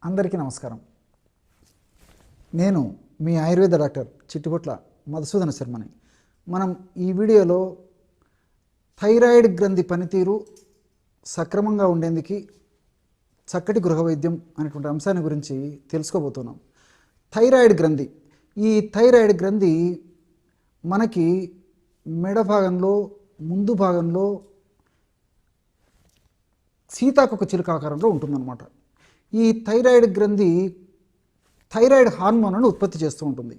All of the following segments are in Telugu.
అందరికీ నమస్కారం. నేను మీ ఆయుర్వేద డాక్టర్ చిట్టిపొట్ల మధుసూదన శర్మని. మనం ఈ వీడియోలో థైరాయిడ్ గ్రంథి పనితీరు సక్రమంగా ఉండేందుకు చక్కటి గృహ వైద్యం అనేటువంటి అంశాన్ని గురించి తెలుసుకోబోతున్నాం. థైరాయిడ్ గ్రంథి, ఈ థైరాయిడ్ గ్రంథి మనకి మెడ భాగంలో ముందు భాగంలో సీతాకొక చిలుక ఆకారంలో ఉంటుందన్నమాట. ఈ థైరాయిడ్ గ్రంథి థైరాయిడ్ హార్మోన్లను ఉత్పత్తి చేస్తూ ఉంటుంది.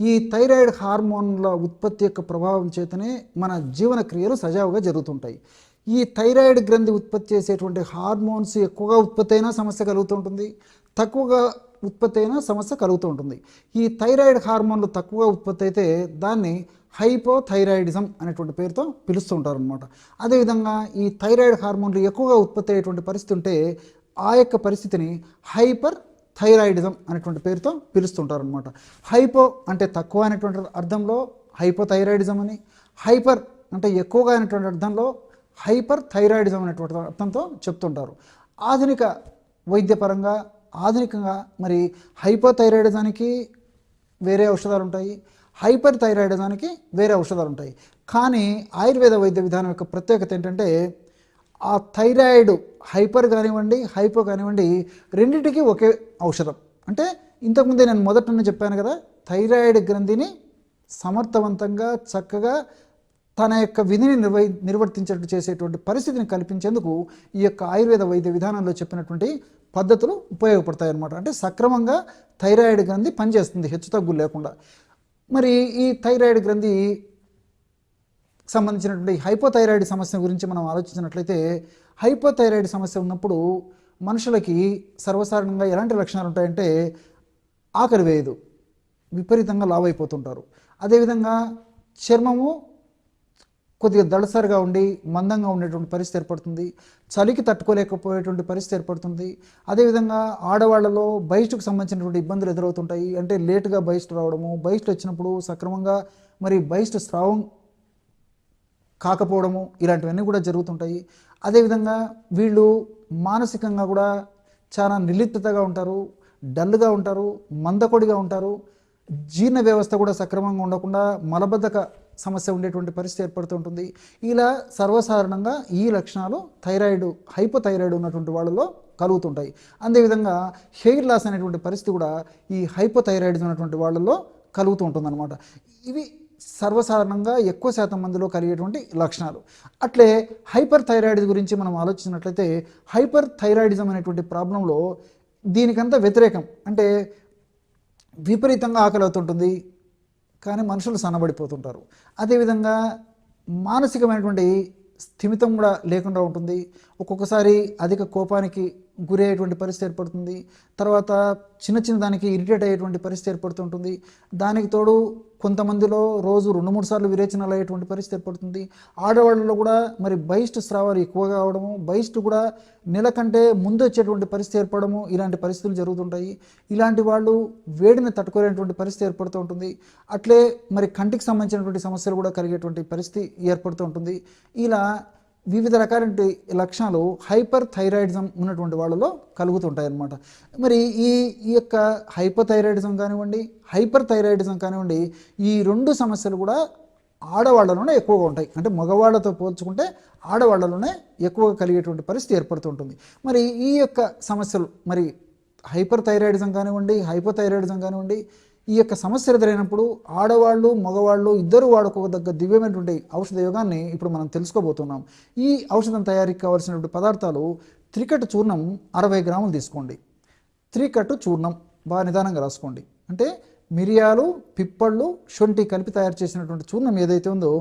ఈ థైరాయిడ్ హార్మోన్ల ఉత్పత్తి యొక్క ప్రభావం చేతనే మన జీవన క్రియలు సజావుగా జరుగుతుంటాయి. ఈ థైరాయిడ్ గ్రంథి ఉత్పత్తి చేసేటువంటి హార్మోన్స్ ఎక్కువగా ఉత్పత్తి అయినా సమస్య కలుగుతూ ఉంటుంది, తక్కువగా ఉత్పత్తి అయినా సమస్య కలుగుతూ ఉంటుంది. ఈ థైరాయిడ్ హార్మోన్లు తక్కువగా ఉత్పత్తి అయితే దాన్ని హైపోథైరాయిడిజం అనేటువంటి పేరుతో పిలుస్తూ ఉంటారు అనమాట. అదేవిధంగా ఈ థైరాయిడ్ హార్మోన్లు ఎక్కువగా ఉత్పత్తి అయ్యేటువంటి పరిస్థితి ఉంటే ఆ యొక్క పరిస్థితిని హైపర్ థైరాయిడిజం అనేటువంటి పేరుతో పిలుస్తుంటారు అనమాట. హైపో అంటే తక్కువ అనేటువంటి అర్థంలో హైపోథైరాయిడిజం అని, హైపర్ అంటే ఎక్కువగా అనేటువంటి అర్థంలో హైపర్ థైరాయిడిజం అనేటువంటి అర్థంతో చెప్తుంటారు. ఆధునిక వైద్యపరంగా ఆధునికంగా మరి హైపోథైరాయిడిజానికి వేరే ఔషధాలు ఉంటాయి, హైపర్ థైరాయిడిజానికి వేరే ఔషధాలు ఉంటాయి. కానీ ఆయుర్వేద వైద్య విధానం యొక్క ప్రత్యేకత ఏంటంటే ఆ థైరాయిడ్ హైపర్ కానివ్వండి హైపో కానివ్వండి రెండింటికి ఒకే ఔషధం. అంటే ఇంతకుముందే నేను మొదట చెప్పాను కదా, థైరాయిడ్ గ్రంథిని సమర్థవంతంగా చక్కగా తన యొక్క విధిని నిర్వర్తించేట్టు చేసేటువంటి పరిస్థితిని కల్పించేందుకు ఈ యొక్క ఆయుర్వేద వైద్య విధానంలో చెప్పినటువంటి పద్ధతులు ఉపయోగపడతాయి అన్నమాట. అంటే సక్రమంగా థైరాయిడ్ గ్రంథి పనిచేస్తుంది హెచ్చుతగ్గులు లేకుండా. మరి ఈ థైరాయిడ్ గ్రంథి సంబంధించినటువంటి హైపోథైరాయిడ్ సమస్య గురించి మనం ఆలోచించినట్లయితే, హైపోథైరాయిడ్ సమస్య ఉన్నప్పుడు మనుషులకి సర్వసాధారణంగా ఎలాంటి లక్షణాలు ఉంటాయంటే ఆకలి వేయదు, విపరీతంగా లావు అయిపోతుంటారు. అదేవిధంగా చర్మము కొద్దిగా దళసరిగా ఉండి మందంగా ఉండేటువంటి పరిస్థితి ఏర్పడుతుంది, చలికి తట్టుకోలేకపోయేటువంటి పరిస్థితి ఏర్పడుతుంది. అదేవిధంగా ఆడవాళ్లలో బహిష్టుకు సంబంధించినటువంటి ఇబ్బందులు ఎదురవుతుంటాయి. అంటే లేటుగా బహిష్టు రావడము, బహిష్టు వచ్చినప్పుడు సక్రమంగా మరి బహిష్టు స్రావం కాకపోవడము, ఇలాంటివన్నీ కూడా జరుగుతుంటాయి. అదేవిధంగా వీళ్ళు మానసికంగా కూడా చాలా నిర్లిప్తగా ఉంటారు, డల్గా ఉంటారు, మందకొడిగా ఉంటారు. జీర్ణ వ్యవస్థ కూడా సక్రమంగా ఉండకుండా మలబద్ధక సమస్య ఉండేటువంటి పరిస్థితి ఏర్పడుతూ ఉంటుంది. ఇలా సర్వసాధారణంగా ఈ లక్షణాలు థైరాయిడ్ హైపోథైరాయిడ్ ఉన్నటువంటి వాళ్ళలో కలుగుతుంటాయి. అదేవిధంగా హెయిర్ లాస్ అనేటువంటి పరిస్థితి కూడా ఈ హైపోథైరాయిడ్ ఉన్నటువంటి వాళ్ళలో కలుగుతూ ఉంటుందన్నమాట. ఇవి సర్వసాధారణంగా ఎక్కువ శాతం మందిలో కలిగేటువంటి లక్షణాలు. అట్లే హైపర్ థైరాయిడ్ గురించి మనం ఆలోచించినట్లయితే, హైపర్ థైరాయిడిజం అనేటువంటి ప్రాబ్లంలో దీనికంతా వ్యతిరేకం. అంటే విపరీతంగా ఆకలి అవుతుంటుంది కానీ మనుషులు సన్నబడిపోతుంటారు. అదేవిధంగా మానసికమైనటువంటి స్థిమితం కూడా లేకుండా ఉంటుంది. ఒక్కొక్కసారి అధిక కోపానికి గురయ్యేటువంటి పరిస్థితి ఏర్పడుతుంది. తర్వాత చిన్న చిన్న దానికి ఇరిటేట్ అయ్యేటువంటి పరిస్థితి ఏర్పడుతుంటుంది. దానికి తోడు కొంతమందిలో రోజు 2-3 సార్లు విరేచనాలు అయ్యేటువంటి పరిస్థితి ఏర్పడుతుంది. ఆడవాళ్ళలో కూడా మరి బహిష్టు స్రావాలు ఎక్కువగా అవడము, బహిష్టు కూడా నెల కంటే ముందు వచ్చేటువంటి పరిస్థితి ఏర్పడము, ఇలాంటి పరిస్థితులు జరుగుతుంటాయి. ఇలాంటి వాళ్ళు వేడిని తట్టుకోలేనటువంటి పరిస్థితి ఏర్పడుతూ ఉంటుంది. అట్లే మరి కంటికి సంబంధించినటువంటి సమస్యలు కూడా కలిగేటువంటి పరిస్థితి ఏర్పడుతూ ఉంటుంది. ఇలా వివిధ రకాల లక్షణాలు హైపర్ థైరాయిడిజం ఉన్నటువంటి వాళ్ళలో కలుగుతుంటాయి అన్నమాట. మరి ఈ యొక్క హైపోథైరాయిడిజం కానివ్వండి హైపర్ థైరాయిడిజం కానివ్వండి, ఈ రెండు సమస్యలు కూడా ఆడవాళ్ళలోనే ఎక్కువగా ఉంటాయి. అంటే మగవాళ్ళతో పోల్చుకుంటే ఆడవాళ్ళలోనే ఎక్కువగా కలిగేటువంటి పరిస్థితి ఏర్పడుతుంటుంది. మరి ఈ యొక్క సమస్యలు మరి హైపర్ థైరాయిడిజం కానివ్వండి హైపోథైరాయిడిజం కానివ్వండి, ఈ యొక్క సమస్యలు ఎదురైనప్పుడు ఆడవాళ్ళు మగవాళ్ళు ఇద్దరు వాడుకోదగ్గ దివ్యమైనటువంటి ఔషధ యోగాన్ని ఇప్పుడు మనం తెలుసుకోబోతున్నాం. ఈ ఔషధం తయారీకి కావాల్సినటువంటి పదార్థాలు: త్రికట్టు చూర్ణం 60 గ్రాములు తీసుకోండి. త్రికట్టు చూర్ణం బాగా నిదానంగా రాసుకోండి. అంటే మిరియాలు, పిప్పళ్ళు, శొంఠి కలిపి తయారు చేసినటువంటి చూర్ణం ఏదైతే ఉందో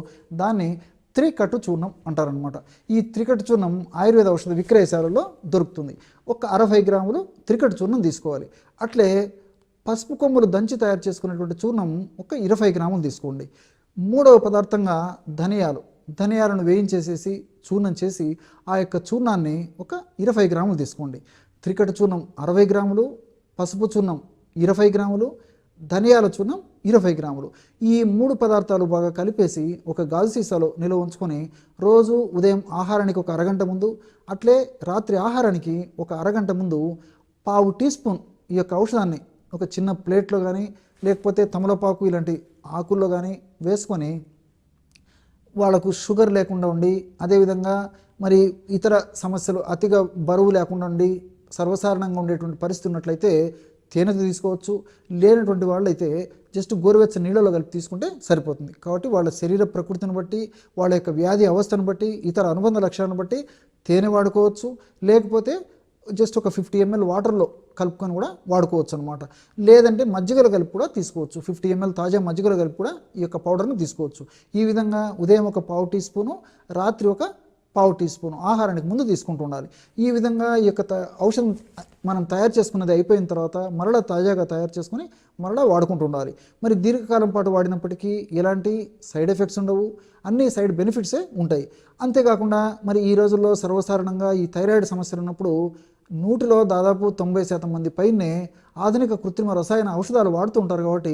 దాన్ని త్రికట్టు చూర్ణం అంటారనమాట. ఈ త్రికట్టు చూర్ణం ఆయుర్వేద ఔషధ విక్రయశాలలో దొరుకుతుంది. ఒక 60 గ్రాములు త్రికట్టు చూర్ణం తీసుకోవాలి. అట్లే పసుపు కొమ్ములు దంచి తయారు చేసుకున్నటువంటి చూర్ణం ఒక 20 గ్రాములు తీసుకోండి. మూడవ పదార్థంగా ధనియాలను వేయించేసేసి చూర్ణం చేసి ఆ యొక్క చూర్ణాన్ని ఒక 20 గ్రాములు తీసుకోండి. త్రికట్టు చూర్ణం 60 గ్రాములు, పసుపు చూర్ణం 20 గ్రాములు, ధనియాల చూర్ణం 20 గ్రాములు. ఈ 3 పదార్థాలు బాగా కలిపేసి ఒక గాజు సీసాలో నిల్వ ఉంచుకొని రోజు ఉదయం ఆహారానికి ఒక అరగంట ముందు, అట్లే రాత్రి ఆహారానికి ఒక అరగంట ముందు పావు టీ స్పూన్ ఈ యొక్క ఔషధాన్ని ఒక చిన్న ప్లేట్లో కానీ లేకపోతే తమలపాకు ఇలాంటి ఆకుల్లో కానీ వేసుకొని వాళ్ళకు షుగర్ లేకుండా ఉండి, అదేవిధంగా మరి ఇతర సమస్యలు అతిగా బరువు లేకుండా ఉండి సర్వసాధారణంగా ఉండేటువంటి పరిస్థితి ఉన్నట్లయితే తేనెతో తీసుకోవచ్చు. లేనటువంటి వాళ్ళు అయితే జస్ట్ గోరువెచ్చని నీళ్ళలో కలిపి తీసుకుంటే సరిపోతుంది. కాబట్టి వాళ్ళ శరీర ప్రకృతిని బట్టి, వాళ్ళ యొక్క వ్యాధి అవస్థను బట్టి, ఇతర అనుబంధ లక్షణాలను బట్టి తేనె వాడుకోవచ్చు. లేకపోతే జస్ట్ ఒక 50 ml వాటర్లో కలుపుకొని కూడా వాడుకోవచ్చు అనమాట. లేదంటే మజ్జిగలో కలిపి కూడా తీసుకోవచ్చు. 50 ml తాజా మజ్జిగలో కలిపి కూడా ఈ యొక్క పౌడర్ని తీసుకోవచ్చు. ఈ విధంగా ఉదయం ఒక పావు టీ స్పూను, రాత్రి ఒక పావు టీ స్పూను ఆహారానికి ముందు తీసుకుంటూ ఉండాలి. ఈ విధంగా ఈ యొక్క ఔషధం మనం తయారు చేసుకున్నది అయిపోయిన తర్వాత మరలా తాజాగా తయారు చేసుకుని మరలా వాడుకుంటూ ఉండాలి. మరి దీర్ఘకాలం పాటు వాడినప్పటికీ ఎలాంటి సైడ్ ఎఫెక్ట్స్ ఉండవు, అన్ని సైడ్ బెనిఫిట్సే ఉంటాయి. అంతేకాకుండా మరి ఈ రోజుల్లో సర్వసాధారణంగా ఈ థైరాయిడ్ సమస్యలు ఉన్నప్పుడు 100లో దాదాపు 90% మంది పైనే ఆధునిక కృత్రిమ రసాయన ఔషధాలు వాడుతూ ఉంటారు. కాబట్టి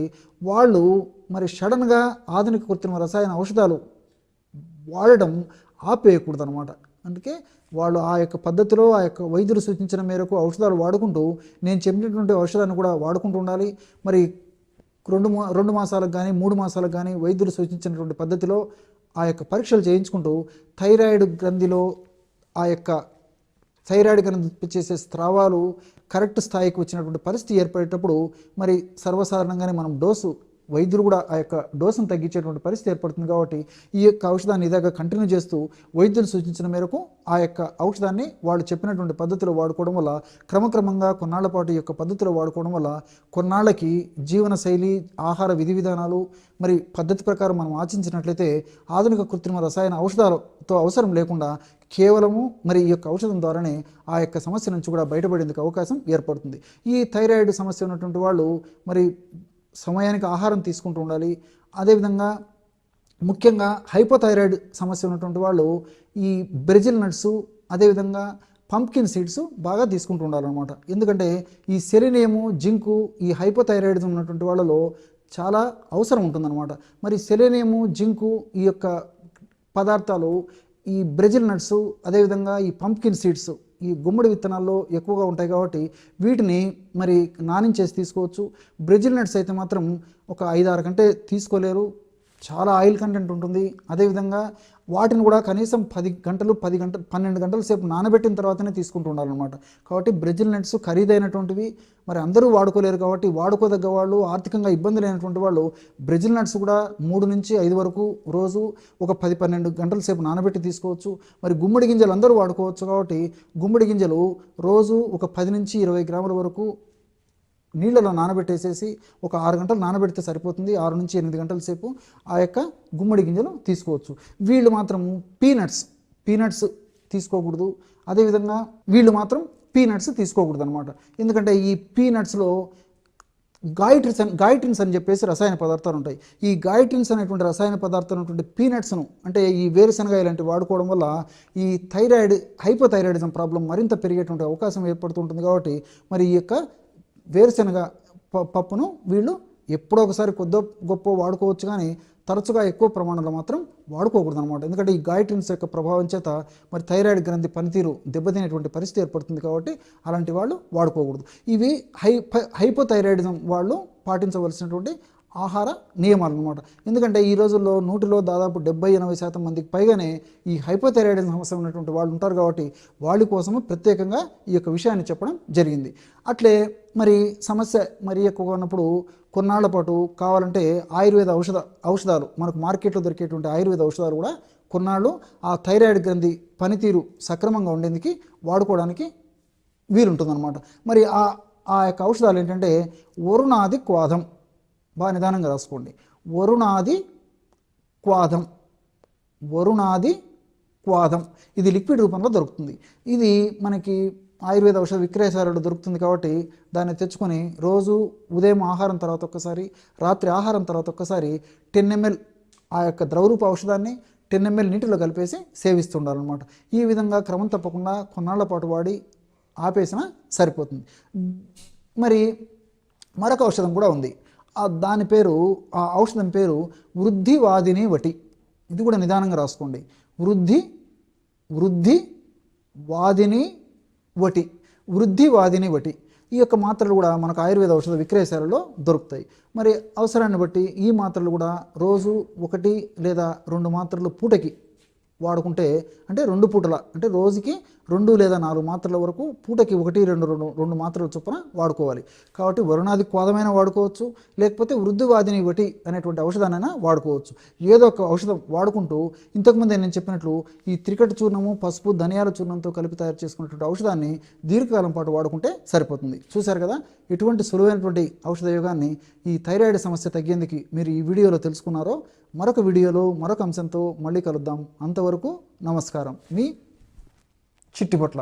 వాళ్ళు మరి సడన్గా ఆధునిక కృత్రిమ రసాయన ఔషధాలు వాడడం ఆపేయకూడదు అనమాట. అందుకే వాళ్ళు ఆ యొక్క పద్ధతిలో ఆ యొక్క వైద్యులు సూచించిన మేరకు ఔషధాలు వాడుకుంటూ నేను చెప్పినటువంటి ఔషధాన్ని కూడా వాడుకుంటూ ఉండాలి. మరి 2 మాసాలకు కానీ 3 మాసాలకు కానీ వైద్యులు సూచించినటువంటి పద్ధతిలో ఆ యొక్క పరీక్షలు చేయించుకుంటూ థైరాయిడ్ గ్రంథిలో ఆ యొక్క థైరాయిడ్ గ్రంథి చేసే స్రావాలు కరెక్ట్ స్థాయికి వచ్చినటువంటి పరిస్థితి ఏర్పడేటప్పుడు మరి సర్వసాధారణంగానే మనం డోసు వైద్యులు కూడా ఆ యొక్క డోసును తగ్గించేటువంటి పరిస్థితి ఏర్పడుతుంది. కాబట్టి ఈ యొక్క ఔషధాన్ని ఇలాగా కంటిన్యూ చేస్తూ వైద్యులు సూచించిన మేరకు ఆ యొక్క ఔషధాన్ని వాళ్ళు చెప్పినటువంటి పద్ధతిలో వాడుకోవడం వల్ల క్రమక్రమంగా కొన్నాళ్ల పాటు ఈ యొక్క పద్ధతిలో వాడుకోవడం వల్ల కొన్నాళ్ళకి జీవన శైలి, ఆహార విధి విధానాలు మరి పద్ధతి ప్రకారం మనం ఆచరించినట్లయితే ఆధునిక కృత్రిమ రసాయన ఔషధాలతో అవసరం లేకుండా కేవలము మరి ఈ యొక్క ఔషధం ద్వారానే ఆ యొక్క సమస్య నుంచి కూడా బయటపడేందుకు అవకాశం ఏర్పడుతుంది. ఈ థైరాయిడ్ సమస్య ఉన్నటువంటి వాళ్ళు మరి సమయానికి ఆహారం తీసుకుంటూ ఉండాలి. అదేవిధంగా ముఖ్యంగా హైపోథైరాయిడ్ సమస్య ఉన్నటువంటి వాళ్ళు ఈ బ్రెజిల్ నట్స్, అదేవిధంగా పంప్కిన్ సీడ్స్ బాగా తీసుకుంటూ ఉండాలన్నమాట. ఎందుకంటే ఈ సెలీనియము, జింకు ఈ హైపోథైరాయిడిజం ఉన్నటువంటి వాళ్ళలో చాలా అవసరం ఉంటుందన్నమాట. మరి సెలీనియము, జింకు ఈ యొక్క పదార్థాలు ఈ బ్రెజిల్ నట్స్, అదేవిధంగా ఈ పంప్కిన్ సీడ్స్ ఈ గుమ్మడి విత్తనాల్లో ఎక్కువగా ఉంటాయి. కాబట్టి వీటిని మరి నానించేసి తీసుకోవచ్చు. బ్రెజిల్ నట్స్ అయితే మాత్రం ఒక 5-6 గంటే తీసుకోలేరు, చాలా ఆయిల్ కంటెంట్ ఉంటుంది. అదేవిధంగా వాటిని కూడా కనీసం 12 గంటల సేపు నానబెట్టిన తర్వాతనే తీసుకుంటూ ఉండాలన్నమాట. కాబట్టి బ్రెజిల్ నట్స్ ఖరీదైనటువంటివి, మరి అందరూ వాడుకోలేరు. కాబట్టి వాడుకోదగ్గ వాళ్ళు, ఆర్థికంగా ఇబ్బంది లేనటువంటి వాళ్ళు బ్రెజిల్ నట్స్ కూడా 3 నుంచి 5 వరకు రోజు ఒక 10-12 గంటల సేపు నానబెట్టి తీసుకోవచ్చు. మరి గుమ్మడి గింజలు అందరూ వాడుకోవచ్చు. కాబట్టి గుమ్మడి గింజలు రోజు ఒక 10 నుంచి 20 గ్రాముల వరకు నీళ్ళలో నానబెట్టేసేసి ఒక 6 గంటలు నానబెడితే సరిపోతుంది. 6 నుంచి 8 గంటల సేపు ఆ యొక్క గుమ్మడి గింజలు తీసుకోవచ్చు. వీళ్ళు మాత్రం పీనట్స్ తీసుకోకూడదు. అదేవిధంగా వీళ్ళు మాత్రం పీనట్స్ తీసుకోకూడదు అనమాట. ఎందుకంటే ఈ పీనట్స్లో గాయిట్రిన్స్ అని చెప్పేసి రసాయన పదార్థాలు ఉంటాయి. ఈ గాయిట్రిన్స్ అనేటువంటి రసాయన పదార్థాలు ఉన్నటువంటి పీనట్స్ను అంటే ఈ వేరుశనగ ఇలాంటివి వాడుకోవడం వల్ల ఈ హైపోథైరాయిడిజం ప్రాబ్లం మరింత పెరిగేటువంటి అవకాశం ఏర్పడుతుంటుంది. కాబట్టి మరి ఈ యొక్క వేరుశనగ పప్పును వీళ్ళు ఎప్పుడో ఒకసారి కొద్ది గొప్ప వాడుకోవచ్చు, కానీ తరచుగా ఎక్కువ ప్రమాణంలో మాత్రం వాడుకోకూడదు అనమాట. ఎందుకంటే ఈ గాయిట్రిన్స్ యొక్క ప్రభావం చేత మరి థైరాయిడ్ గ్రంథి పనితీరు దెబ్బతినేటువంటి పరిస్థితి ఏర్పడుతుంది. కాబట్టి అలాంటి వాళ్ళు వాడుకోకూడదు. ఇవి హైపోథైరాయిడిజం వాళ్ళు పాటించవలసినటువంటి ఆహార నియమాలు అనమాట. ఎందుకంటే ఈ రోజుల్లో 100లో దాదాపు 70-80% మందికి పైగానే ఈ హైపోథైరాయిడిజం సమస్య ఉన్నటువంటి వాళ్ళు ఉంటారు. కాబట్టి వాళ్ళ కోసము ప్రత్యేకంగా ఈ యొక్క విషయాన్ని చెప్పడం జరిగింది. అట్లే మరి సమస్య మరి ఎక్కువగా ఉన్నప్పుడు కొన్నాళ్ల పాటు కావాలంటే ఆయుర్వేద ఔషధాలు మనకు మార్కెట్లో దొరికేటువంటి ఆయుర్వేద ఔషధాలు కూడా కొన్నాళ్ళు ఆ థైరాయిడ్ గ్రంథి పనితీరు సక్రమంగా ఉండేందుకు వాడుకోవడానికి వీలుంటుందన్నమాట. మరి ఆ యొక్క ఔషధాలు ఏంటంటే వరుణాది క్వాథం, బాగా నిదానంగా రాసుకోండి. వరుణాది క్వాథం ఇది లిక్విడ్ రూపంలో దొరుకుతుంది. ఇది మనకి ఆయుర్వేద ఔషధ విక్రయశాలలో దొరుకుతుంది. కాబట్టి దాన్ని తెచ్చుకొని రోజు ఉదయం ఆహారం తర్వాత ఒక్కసారి, రాత్రి ఆహారం తర్వాత ఒక్కసారి 10 ml ఆ యొక్క ద్రవరూప ఔషధాన్ని 10 ml నీటిలో కలిపేసి సేవిస్తుండాలన్నమాట. ఈ విధంగా క్రమం తప్పకుండా కొన్నాళ్ల పాటు వాడి ఆపేసినా సరిపోతుంది. మరి మరొక ఔషధం కూడా ఉంది. ఆ ఔషధం పేరు వృద్ధివాదిని వటి. ఇది కూడా నిదానంగా రాసుకోండి. వృద్ధివాదిని వటి. ఈ యొక్క మాత్రలు కూడా మనకు ఆయుర్వేద ఔషధ విక్రయశాలలో దొరుకుతాయి. మరి అవసరాన్ని బట్టి ఈ మాత్రలు కూడా రోజు 1 లేదా 2 మాత్రలు పూటకి వాడుకుంటే, అంటే 2 పూటల, అంటే రోజుకి 2 లేదా 4 మాత్రల వరకు పూటకి 1, 2 మాత్రల చొప్పున వాడుకోవాలి. కాబట్టి వరుణాది క్వాదమైన వాడుకోవచ్చు, లేకపోతే వృద్ధివాదిని ఒకటి అనేటువంటి ఔషధాన్నైనా వాడుకోవచ్చు. ఏదో ఒక ఔషధం వాడుకుంటూ ఇంతకుముందే నేను చెప్పినట్లు ఈ త్రికట చూర్ణము, పసుపు, ధనియాల చూర్ణంతో కలిపి తయారు చేసుకున్నటువంటి ఔషధాన్ని దీర్ఘకాలం పాటు వాడుకుంటే సరిపోతుంది. చూశారు కదా, ఎటువంటి సులువైనటువంటి ఔషధ యోగాన్ని ఈ థైరాయిడ్ సమస్య తగ్గేందుకు మీరు ఈ వీడియోలో తెలుసుకున్నారో. మరొక వీడియోలో మరొక అంశంతో మళ్ళీ కలుద్దాం. అంతవరకు నమస్కారం. మీ చిట్టిపొట్ల.